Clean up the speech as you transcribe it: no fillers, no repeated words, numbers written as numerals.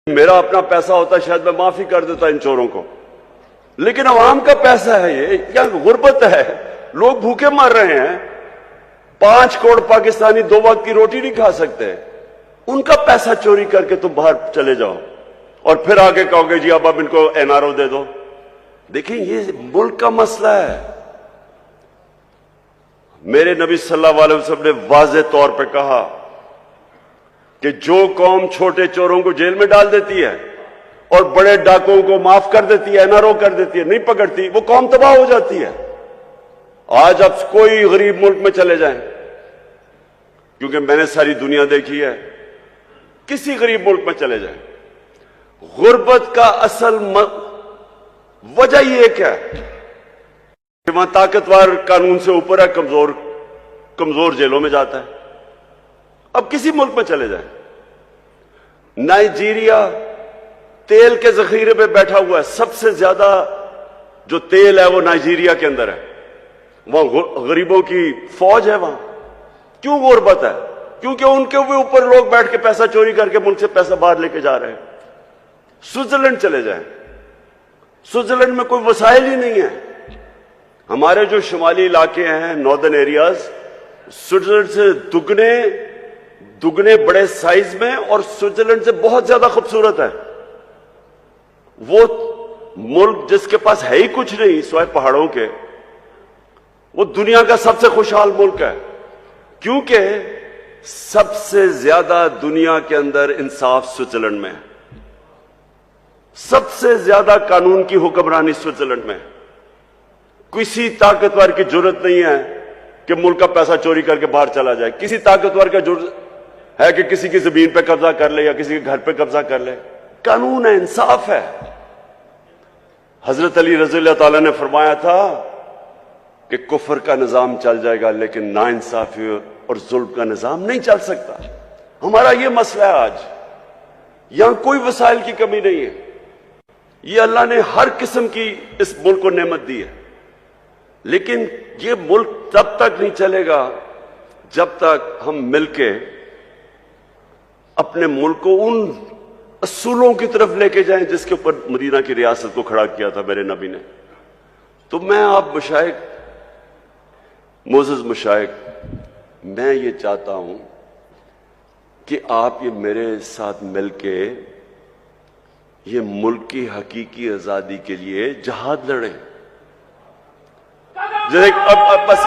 میرا اپنا پیسہ ہوتا شاید میں معافی کر دیتا ان چوروں کو، لیکن عوام کا پیسہ ہے، یہ کیا غربت ہے؟ لوگ بھوکے مر رہے ہیں، 5 کروڑ پاکستانی 2 وقت کی روٹی نہیں کھا سکتے، ان کا پیسہ چوری کر کے تم باہر چلے جاؤ اور پھر آگے کہو گے جی اب ان کو NRO دے دو۔ دیکھیں یہ ملک کا مسئلہ ہے۔ میرے نبی صلی اللہ علیہ وسلم نے واضح طور پہ کہا کہ جو قوم چھوٹے چوروں کو جیل میں ڈال دیتی ہے اور بڑے ڈاکوں کو معاف کر دیتی ہے، NRO کر دیتی ہے، نہیں پکڑتی، وہ قوم تباہ ہو جاتی ہے۔ آج اب کوئی غریب ملک میں چلے جائیں، کیونکہ میں نے ساری دنیا دیکھی ہے، کسی غریب ملک میں چلے جائیں، غربت کا اصل وجہ یہ کیا ہے کہ وہاں طاقتور قانون سے اوپر ہے، کمزور جیلوں میں جاتا ہے۔ اب کسی ملک میں چلے جائیں، نائجیریا تیل کے ذخیرے پہ بیٹھا ہوا ہے، سب سے زیادہ جو تیل ہے وہ نائجیریا کے اندر ہے، وہاں غریبوں کی فوج ہے۔ وہاں کیوں غربت ہے؟ کیونکہ ان کے اوپر لوگ بیٹھ کے پیسہ چوری کر کے ملک سے پیسہ باہر لے کے جا رہے ہیں۔ سوئٹزرلینڈ چلے جائیں، سوئٹزرلینڈ میں کوئی وسائل ہی نہیں ہے۔ ہمارے جو شمالی علاقے ہیں، ناردرن ایریاز، سوئٹزرلینڈ سے دگنے بڑے سائز میں اور سوئٹزرلینڈ سے بہت زیادہ خوبصورت ہے۔ وہ ملک جس کے پاس ہے ہی کچھ نہیں سوائے پہاڑوں کے، وہ دنیا کا سب سے خوشحال ملک ہے، کیونکہ سب سے زیادہ دنیا کے اندر انصاف سوئٹزرلینڈ میں ہے، سب سے زیادہ قانون کی حکمرانی سوئٹزرلینڈ میں ہے۔ کسی طاقتور کی جرت نہیں ہے کہ ملک کا پیسہ چوری کر کے باہر چلا جائے، کسی طاقتور کا جرت ہے کہ کسی کی زمین پہ قبضہ کر لے یا کسی کے گھر پہ قبضہ کر لے۔ قانون ہے، انصاف ہے۔ حضرت علی رضی اللہ تعالیٰ نے فرمایا تھا کہ کفر کا نظام چل جائے گا لیکن ناانصافی اور ظلم کا نظام نہیں چل سکتا۔ ہمارا یہ مسئلہ ہے آج، یہاں کوئی وسائل کی کمی نہیں ہے، یہ اللہ نے ہر قسم کی اس ملک کو نعمت دی ہے، لیکن یہ ملک تب تک نہیں چلے گا جب تک ہم مل کے اپنے ملک کو ان اصولوں کی طرف لے کے جائیں جس کے اوپر مدینہ کی ریاست کو کھڑا کیا تھا میرے نبی نے۔ تو میں آپ مشائخ، معزز مشائخ، میں یہ چاہتا ہوں کہ آپ یہ میرے ساتھ مل کے یہ ملک کی حقیقی آزادی کے لیے جہاد لڑیں۔ بس